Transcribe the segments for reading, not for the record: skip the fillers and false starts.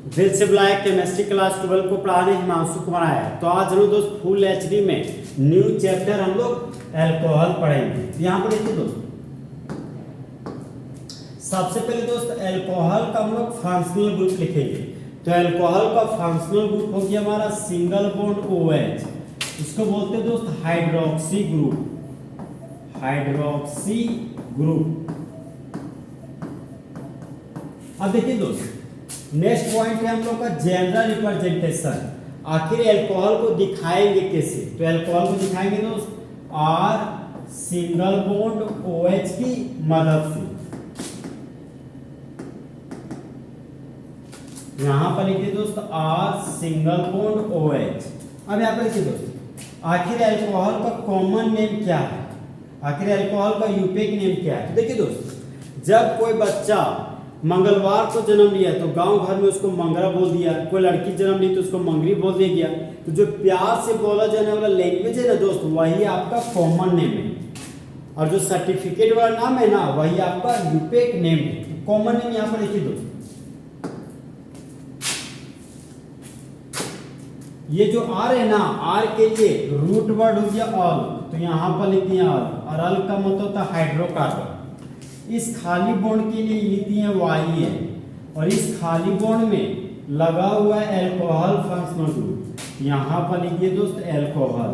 दिल से बुलाया केमिस्ट्री क्लास 12 को पढ़ाने हिमांशु कुमार आया। तो आज हम लोग दोस्त फुल एचडी में न्यू चैप्टर हम लोग अल्कोहल पढ़ेंगे। यहाँ पर देखिए दोस्त, सबसे पहले दोस्त अल्कोहल का हम लोग फंक्शनल ग्रुप लिखेंगे। तो अल्कोहल का फंक्शनल ग्रुप हो गया हमारा सिंगल बॉन्ड OH, इसको बोलते हैं दोस्त हाइड्रोक्सी ग्रुप। Hydroxy group. अब देखिए दोस्त, नेक्स्ट पॉइंट है हम लोग का जनरल रिप्रेजेंटेशन। आखिर अल्कोहल को दिखाएंगे कैसे? तो अल्कोहल को दिखाएंगे दोस्त R सिंगल बॉन्ड OH की मदद से। यहां पर लिखिए दोस्त R सिंगल बॉन्ड OH। अब यहां पर लिखिए दोस्त, आखिर अल्कोहल का कॉमन नेम क्या है? आखिर अल्कोहल का यूपेक नेम क्या है? देखिए दोस्त, जब कोई बच्चा मंगलवार को जन्म लिया तो गांव घर में उसको मंगरा बोल दिया, कोई लड़की जन्म ली तो उसको मंगरी बोल दिया गया। तो जो प्यार से बोला जाने वाला लैंग्वेज है ना दोस्त, वही आपका कॉमन नेम है। और जो सर्टिफिकेट वाला नाम है ना, वही आपका यूपेक नेम है। कॉमन नेम यहाँ पर लिखिए दोस्त, ये जो R है ना, R के लिए रूट वर्ड हो गया ऑल, तो यहाँ पर लिख दिया ऑल। और अल का मतलब होता है हाइड्रोकार्बन। इस खाली बॉन्ड के लिए लिखती है Y है, और इस खाली बॉन्ड में लगा हुआ है अल्कोहल फंक्शनल ग्रुप। यहाँ पर लिखिए दोस्त अल्कोहल।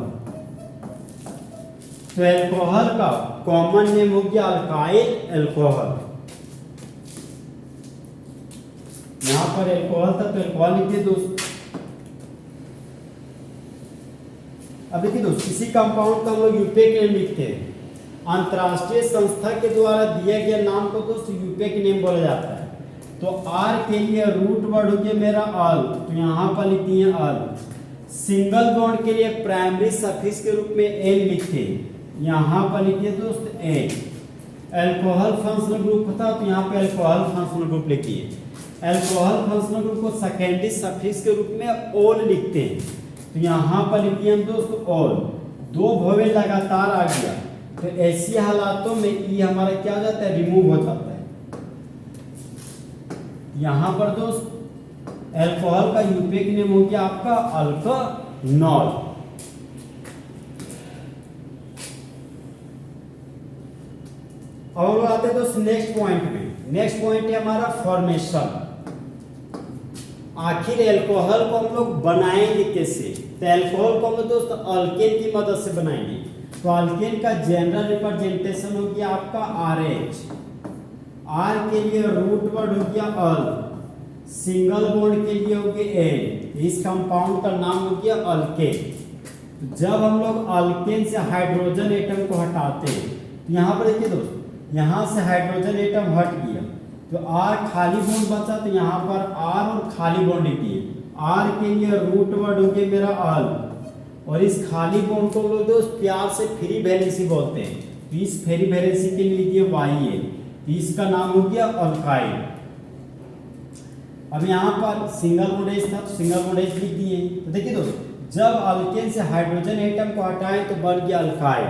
तो अल्कोहल का कॉमन नेम हो गया अल्काइल अल्कोहल। यहाँ पर अल्कोहल था तो अल्कोहल लिखिए दोस्त। अब देखिए दोस्त, किसी कंपाउंड का हम लोग यूपेक नेम लिखते हैं। अंतरराष्ट्रीय संस्था के द्वारा दिया गया नाम को दोस्त यूपेक नेम बोला जाता है। तो R के लिए रूट वर्ड हो गया मेरा ऑल, तो यहाँ पर लिखती है ऑल। सिंगल बॉन्ड के लिए प्राइमरी सफिक्स के रूप में N लिखते हैं, यहाँ पर लिखिए दोस्त N। अल्कोहल फंक्शनल ग्रुप होता है तो यहाँ पे अल्कोहल फंक्शनल ग्रुप लिखिए। अल्कोहल फंक्शनल ग्रुप को सेकेंडरी सफिक्स के रूप में ओल लिखते हैं, तो यहाँ पर लिखिए हम दोस्त ओल। दो भोवेल लगातार आ गया तो ऐसी हालातों में ई हमारा क्या हो जाता है, रिमूव हो जाता है। यहां पर दोस्त अल्कोहल का यूपेक नेम हो गया आपका अल्कोनॉल। अब हम लोग आते हैं दोस्त नेक्स्ट पॉइंट में। नेक्स्ट पॉइंट है हमारा फॉर्मेशन। आखिर अल्कोहल को हम लोग बनाएंगे कैसे? तो अल्कोहल को हम लोग दोस्त अल्केन की मदद से बनाएंगे। तो अल्केन का जनरल रिप्रेजेंटेशन हो गया आपका RH। R के लिए रूट वर्ड हो गया अल, सिंगल बॉन्ड के लिए हो गया N। इस कंपाउंड का नाम हो गया अल्केन। तो जब हम लोग अल्केन से हाइड्रोजन एटम को हटाते हैं, तो यहाँ पर देखिए दोस्त, यहाँ से हाइड्रोजन एटम हट गया तो R खाली बॉन्ड बचा, तो यहाँ पर R और खाली बॉन्ड लिखिए। R के लिए रूट वर्ड हो गया मेरा अल, और इस खाली बॉन्ड को लोग दोस्त प्यार से फ्री वैलेंसी बोलते हैं। तो इस फ्री वैलेंसी के लिए लिखिए Y है, इसका नाम हो गया अल्काइल। अब यहाँ पर सिंगल बॉन्ड H था तो सिंगल बॉन्ड H लिख दिए। तो देखिए दोस्त, जब अल्केन से हाइड्रोजन एटम को हटाएं तो बन गया अल्काइल।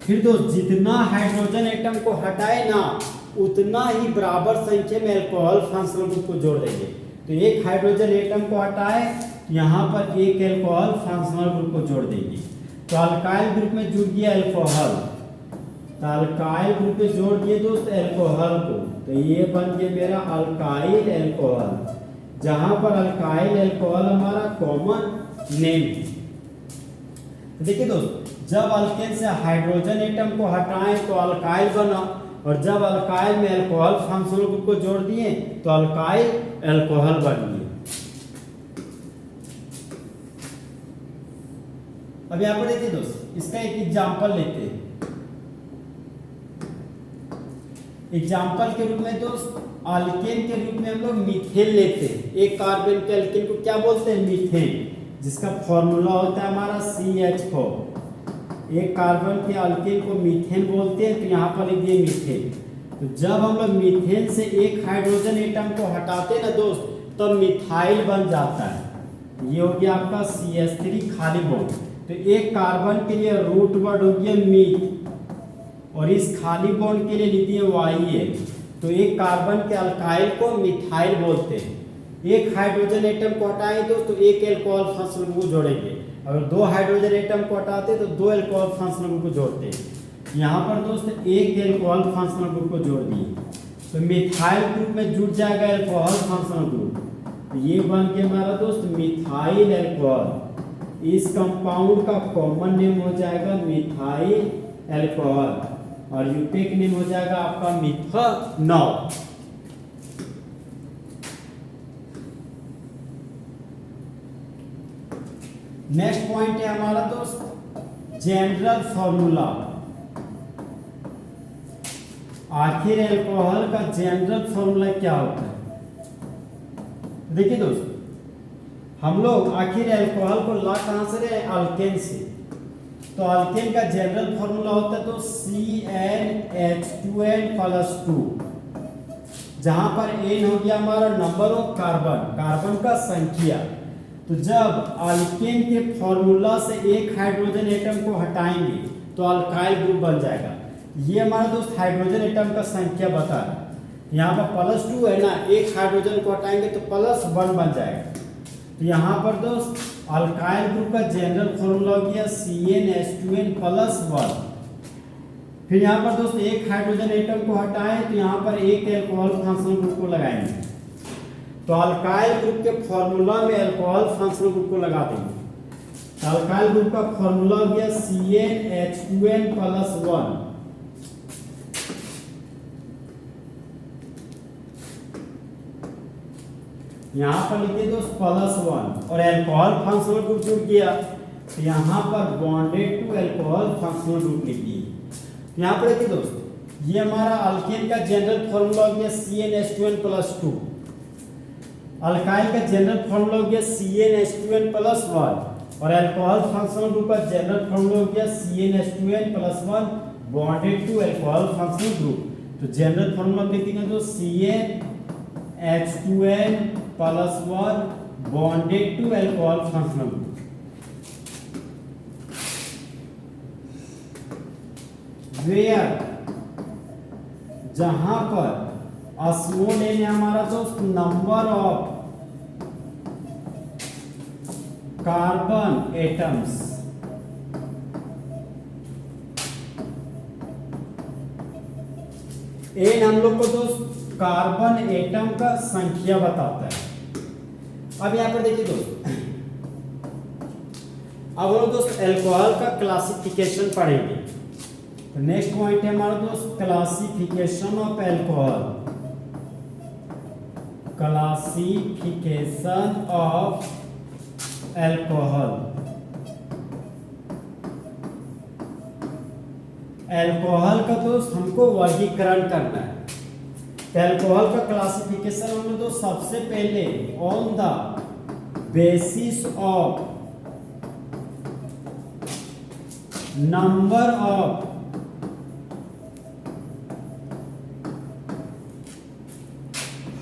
फिर दोस्त, जितना हाइड्रोजन एटम को हटाए ना, उतना ही बराबर संख्या में अल्कोहल फंक्शनल ग्रुप को जोड़ देंगे। तो एक हाइड्रोजन एटम को हटाए, यहाँ पर एक अल्कोहल फंक्शनल ग्रुप को जोड़ देंगे। तो अल्काइल ग्रुप में जुड़ गया अल्कोहल, तो अल्काइल ग्रुप में जोड़ दिए दोस्त अल्कोहल को, तो ये बन गया मेरा अल्काइल अल्कोहल, जहां पर अल्काइल अल्कोहल हमारा कॉमन नेम है। तो देखिए दोस्त, जब अल्केन से हाइड्रोजन एटम को हटाएं तो अल्काइल बना, और जब अल्काइल में अल्कोहल फंक्शनल ग्रुप को जोड़ दिए तो अल्काइल अल्कोहल बन गया। अब यहाँ पर देखिए दोस्त, इसका एक एग्जाम्पल लेते हैं। एग्जाम्पल के रूप में दोस्त अल्केन के रूप में हम लोग मीथेन लेते हैं। एक कार्बन के अल्केन को क्या बोलते हैं? मीथेन, जिसका फॉर्मूला होता है हमारा CH4। एक कार्बन के अल्केन को मीथेन बोलते हैं, तो यहाँ पर लिख दिए मीथेन। तो जब हम लोग मीथेन से एक हाइड्रोजन एटम को हटाते हैं ना दोस्त, तो मिथाइल बन जाता है। ये हो गया आपका CH3 खाली बॉन्ड। तो एक कार्बन के लिए रूट वर्ड हो गया मीथ, और इस खाली बॉन्ड के लिए लिखिए Y है। तो एक कार्बन के अल्काइल को मिथाइल बोलते हैं। एक हाइड्रोजन एटम को हटाएं तो एक अल्कोहल फंक्शनल ग्रुप को जोड़ेंगे। अगर दो हाइड्रोजन एटम को हटाते तो दो अल्कोहल फंक्शनल ग्रुप को जोड़ते हैं। यहाँ पर दोस्त एक अल्कोहल फंक्शनल ग्रुप को जोड़ दिए तो मिथाइल ग्रुप में जुड़ जाएगा अल्कोहल फंक्शनल ग्रुप। तो ये बन के हमारा दोस्त मिथाइल अल्कोहल। इस कंपाउंड का कॉमन नेम हो जाएगा मिथाइल अल्कोहल और यूटेक नेम हो जाएगा आपका मिथनॉल। नेक्स्ट पॉइंट है हमारा दोस्त जनरल फॉर्मूला। आखिर अल्कोहल का जनरल फॉर्मूला क्या होता है? देखिए दोस्त, हम लोग आखिर अल्कोहल को ला कहां से रहे? अल्केन से। तो अल्केन का जनरल फॉर्मूला होता है तो CnH2n+2, जहां पर n हो गया हमारा नंबर ऑफ कार्बन, कार्बन का संख्या। तो जब अल्केन के फॉर्मूला से एक हाइड्रोजन एटम को हटाएंगे तो अल्काइल ग्रुप बन जाएगा। ये हमारा दोस्त हाइड्रोजन एटम का संख्या बता रहा है। यहाँ पर +2 है ना, एक हाइड्रोजन को हटाएंगे तो +1 बन जाएगा। तो यहाँ पर दोस्त अल्काइल ग्रुप का जनरल फॉर्मूला हो गया CnH2n+1। फिर यहाँ पर दोस्त एक हाइड्रोजन एटम को हटाएं तो यहाँ पर एक अल्कोहल फंक्शनल ग्रुप को लगाएंगे। तो अल्काइल ग्रुप के फॉर्मूला में अल्कोहल फंक्शनल ग्रुप को लगा देंगे। अल्काइल ग्रुप का फॉर्मूला हो गया CnH2n+1। यहाँ पर लिखिए दोस्त +1 और अल्कोहल फंक्शनल ग्रुप जुड़ गया तो यहाँ पर bonded to alcohol functional group लिखिए। यहाँ पर देखिए दोस्त, ये हमारा अल्केन का जनरल फॉर्मूला हो गया CnH2n+2। अल्काइल का जनरल फॉर्मूला हो गया CnH2n+1 और अल्कोहल फंक्शनल ग्रुप का जनरल फॉर्मूला हो गया CnH2n+1 bonded to alcohol functional group. तो जनरल फॉर्मूला लिख देंगे तो CnH2n+1 bonded to alcohol functional group. Where, जहां पर स्मॉल n है हमारा दोस्त number of carbon atoms, n हम लोग को दोस्त कार्बन एटम का संख्या बताता है। अब यहां पर देखिए दोस्त, अब हम लोग दोस्त अल्कोहल का क्लासिफिकेशन पढ़ेंगे। तो नेक्स्ट पॉइंट है हमारा दोस्त classification of alcohol. Classification of alcohol. Alcohol का दोस्त हमको वर्गीकरण करना है। तो अल्कोहल का क्लासिफिकेशन हम लोग सबसे पहले on the basis of number of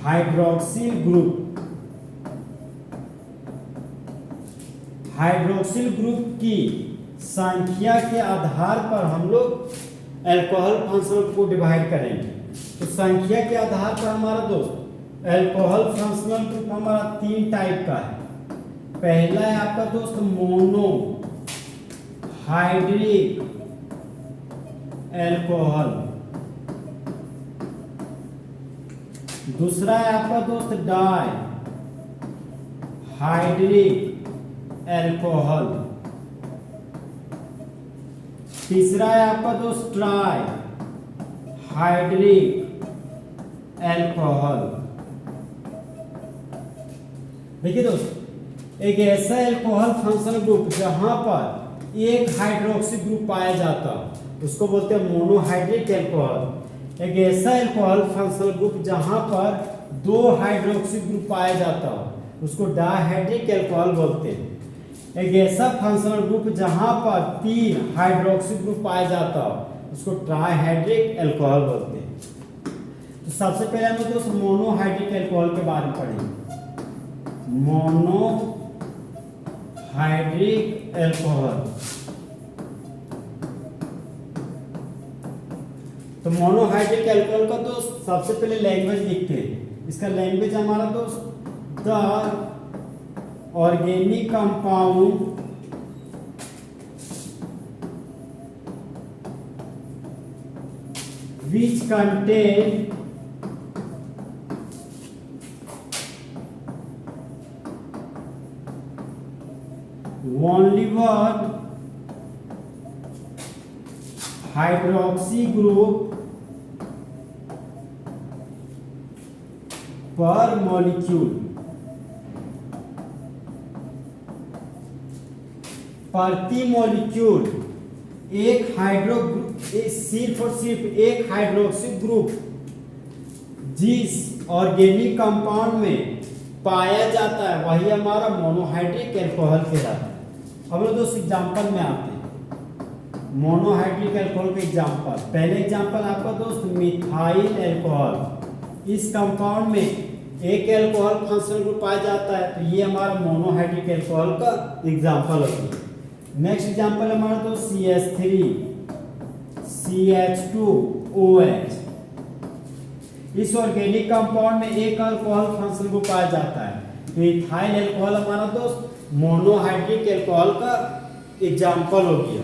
hydroxyl group, hydroxyl group की संख्या के आधार पर हम लोग अल्कोहल फंक्शनल को डिवाइड करेंगे। तो संख्या के आधार पर हमारा दोस्त अल्कोहल फंक्शनल ग्रुप हमारा 3 टाइप का है। पहला है आपका दोस्त मोनो हाइड्रिक अल्कोहल, दूसरा है आपका दोस्त डाई हाइड्रिक अल्कोहल, तीसरा है आपका दोस्त ट्राई हाइड्रिक अल्कोहल। देखिए दोस्त, एक ऐसा अल्कोहल फंक्शनल ग्रुप जहां पर एक हाइड्रोक्सी ग्रुप पाया जाता उसको बोलते हैं मोनोहाइड्रिक अल्कोहल। एक ऐसा अल्कोहल फंक्शनल ग्रुप जहां पर 2 हाइड्रोक्सी ग्रुप पाया जाता उसको डायहाइड्रिक अल्कोहल बोलते हैं। एक ऐसा फंक्शनल ग्रुप जहां पर 3 हाइड्रोक्सी ग्रुप पाया जाता उसको ट्राइहाइड्रिक अल्कोहल बोलते हैं। तो सबसे पहले हम लोग दोस्त मोनोहाइड्रिक अल्कोहल के बारे में पढ़ेंगे। मोनोहाइड्रिक अल्कोहल, तो मोनोहाइड्रिक अल्कोहल का दोस्त सबसे पहले लैंग्वेज लिखते हैं। इसका लैंग्वेज हमारा दोस्त the organic compound which contain only one hydroxy group per molecule, प्रति मॉलिक्यूल एक सिर्फ और सिर्फ एक हाइड्रोक्सी ग्रुप जिस ऑर्गेनिक कंपाउंड में पाया जाता है वही हमारा मोनोहाइड्रिक अल्कोहल कहलाता है। अब लोग दोस्त एग्जांपल में आते हैं मोनोहाइड्रिक अल्कोहल के एग्जांपल। पहले एग्जांपल आपका दोस्त मिथाइल अल्कोहल। इस कंपाउंड में एक अल्कोहल फंक्शनल ग्रुप पाया जाता है तो ये हमारा मोनोहाइड्रिक अल्कोहल का एग्जांपल होती है। नेक्स्ट एग्जांपल हमारा तो CH3 CH2OH। इस ऑर्गेनिक कंपाउंड में एक अल्कोहल फंक्शनल ग्रुप पाया जाता है तो इथाइल अल्कोहल हमारा दोस्त मोनोहाइड्रिक अल्कोहल का एग्जांपल हो गया।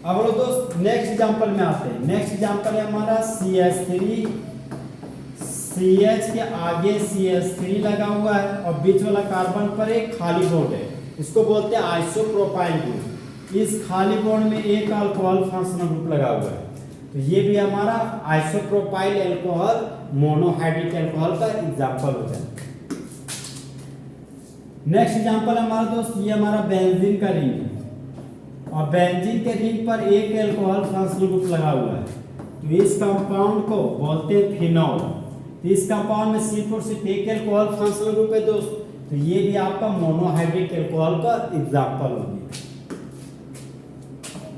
अब लोग दोस्त नेक्स्ट एग्जांपल में आते हैं। नेक्स्ट एग्जांपल है हमारा CH3 CH के आगे CH3 लगा हुआ है और बीच वाला कार्बन पर एक खाली बॉन्ड है, इसको बोलते हैं आइसोप्रोपाइल ग्रुप। इस खाली बॉन्ड में एक अल्कोहल फंक्शनल ग्रुप लगा हुआ है तो ये भी हमारा आइसोप्रोपाइल अल्कोहल मोनोहाइड्रिक अल्कोहल का एग्जांपल हो जाए। नेक्स्ट एग्जांपल हमारा दोस्त ये हमारा बेंजीन का रिंग है और बेंजीन के रिंग पर एक अल्कोहल फंक्शनल ग्रुप लगा हुआ है तो इस कंपाउंड को बोलते हैं फिनॉल। तो इस कंपाउंड में सिर्फ और सिर्फ एक अल्कोहल फंक्शनल ग्रुप है दोस्त तो ये भी आपका मोनोहाइड्रिक अल्कोहल का एग्जांपल होगी।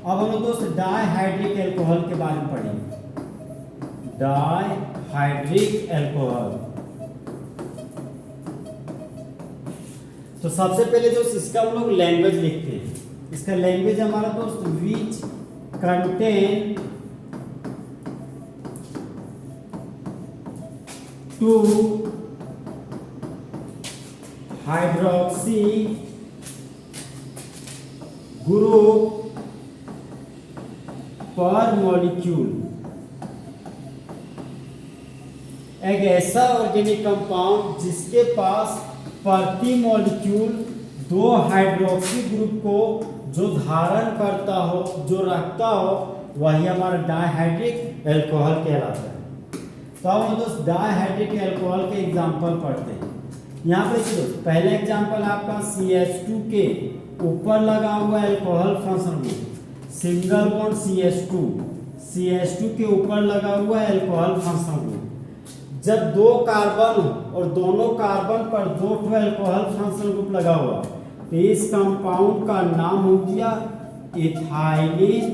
अब हम लोग दोस्त डाइहाइड्रिक अल्कोहल के बारे में पढ़ेंगे। डाइहाइड्रिक अल्कोहल तो सबसे पहले दोस्त इसका हम लोग लैंग्वेज लिखते हैं। इसका लैंग्वेज हमारा दोस्त which contain two hydroxy group पर मॉलिक्यूल। एक ऐसा ऑर्गेनिक कंपाउंड जिसके पास प्रति मॉलिक्यूल दो हाइड्रोक्सी ग्रुप को जो धारण करता हो जो रखता हो वही हमारा डाइहाइड्रिक अल्कोहल कहलाता है। तो अब हम दोस्त डाइहाइड्रिक अल्कोहल के एग्जांपल पढ़ते हैं। यहाँ पे दोस्त पहले एग्जांपल आपका CH2 के ऊपर लगा हुआ alcohol functional group single bond CH2 के ऊपर लगा हुआ अल्कोहल फंक्शनल ग्रुप। जब दो कार्बन हो और दोनों कार्बन पर दो अल्कोहल फंक्शनल ग्रुप लगा हुआ तो इस कंपाउंड का नाम हो गया इथाइलिन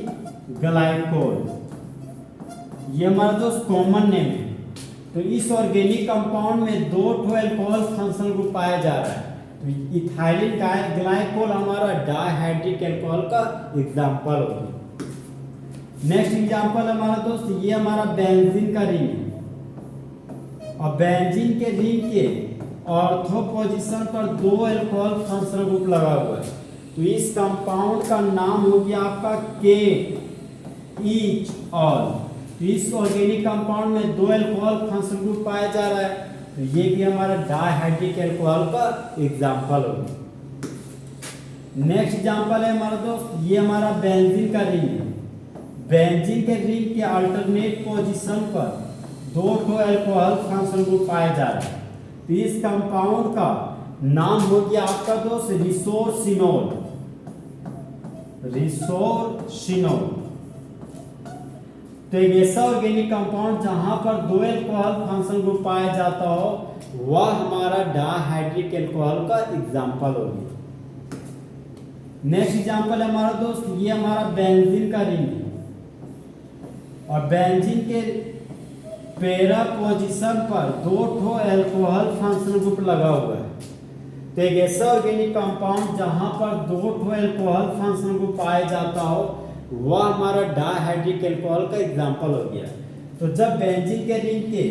ग्लाइकोल। ये हमारा दोस्त कॉमन नेम है। तो इस ऑर्गेनिक कंपाउंड में दो अल्कोहल फंक्शनल ग्रुप पाया जा रहा है तो इथाइलिन ग्लाइकोल हमारा डाइहाइड्रिक अल्कोहल का एग्जांपल होगा। नेक्स्ट एग्जांपल हमारा दोस्त ये हमारा बेंजीन का रिंग है और बेंजीन के रिंग के ऑर्थो पोजीशन पर दो अल्कोहल फंक्शनल ग्रुप लगा हुआ है तो इस कंपाउंड का नाम हो गया आपका केट ईच ऑल। तो इस ऑर्गेनिक कंपाउंड में दो अल्कोहल फंक्शनल ग्रुप पाया जा रहा है तो ये भी हमारा डाइहाइड्रिक अल्कोहल का एग्जांपल होगा। नेक्स्ट एग्जांपल है हमारा दोस्त ये हमारा बेंजीन का रिंग है। बेंजीन के रिंग के अल्टरनेट पोजीशन पर दो अल्कोहल फंक्शनल ग्रुप पाया जा रहा है तो इस कंपाउंड का नाम हो गया आपका दोस्त रिसोर्सिनोल। तो एक ऐसा ऑर्गेनिक कंपाउंड जहां पर दो अल्कोहल फंक्शनल ग्रुप पाया जाता हो वह हमारा डाइहाइड्रिक अल्कोहल का एग्जांपल होगी। नेक्स्ट एग्जांपल है हमारा दोस्त ये हमारा बेंजीन का रिंग है और बेंजीन के पैरा पोजीशन पर दो अल्कोहल फंक्शनल ग्रुप लगा हुआ है तो एक ऐसा ऑर्गेनिक कंपाउंड जहां पर दो अल्कोहल फंक्शनल ग्रुप पाया जाता हो वह हमारा डाइहाइड्रिक अल्कोहल का एग्जांपल हो गया। तो जब बेंजीन के रिंग के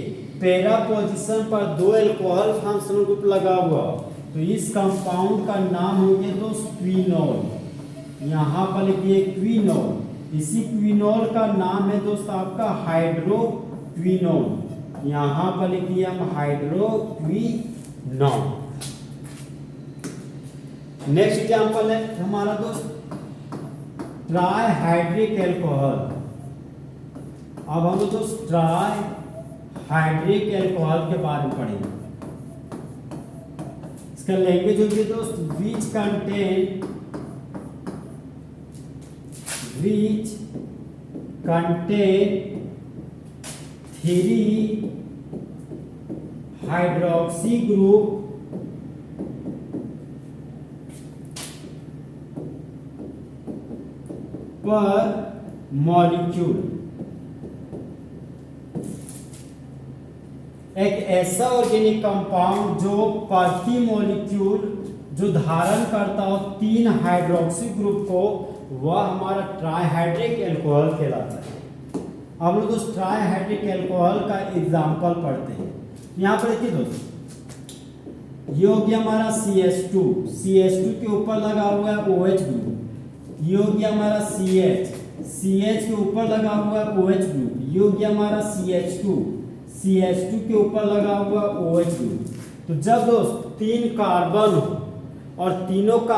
पैरा पोजीशन पर दो अल्कोहल फंक्शनल ग्रुप लगा हुआ, तो इस कंपाउंड का नाम हो गया दोस्त क्विनोल। यहाँ पर लिखिए क्विनोल। इसी क्विनोल का नाम है दोस्त आपका हाइड्रोक्विनोल। यहाँ पर लिखिए हम हाइड्रोक्विनोल। नेक्स्ट एग्जांपल है हमारा दोस्त ट्राइहाइड्रिक अल्कोहल। अब हम दोस्त ट्राइहाइड्रिक अल्कोहल के बारे में पढ़ेंगे। इसका लैंग्वेज होगी दोस्त विच कंटेन 3 हाइड्रोक्सी ग्रुप पर मॉलिक्यूल। एक ऐसा ऑर्गेनिक कंपाउंड जो प्रति मॉलिक्यूल जो धारण करता हो 3 हाइड्रोक्सी ग्रुप को, वह हमारा ट्राइहाइड्रिक अल्कोहल कहलाता है। अब लोग उस ट्राइहाइड्रिक अल्कोहल का एग्जांपल पढ़ते हैं। यहाँ पर देखिए दोस्त, ये हो गया हमारा CH2 के ऊपर लगा हुआ है OH ग्रुप। ये हो गया हमारा CH के ऊपर लगा हुआ है OH ग्रुप। ये हो गया हमारा CH2 के ऊपर लगा हुआ OH ग्रुप। तो जब दोस्त 3 कार्बन हो और तीनों का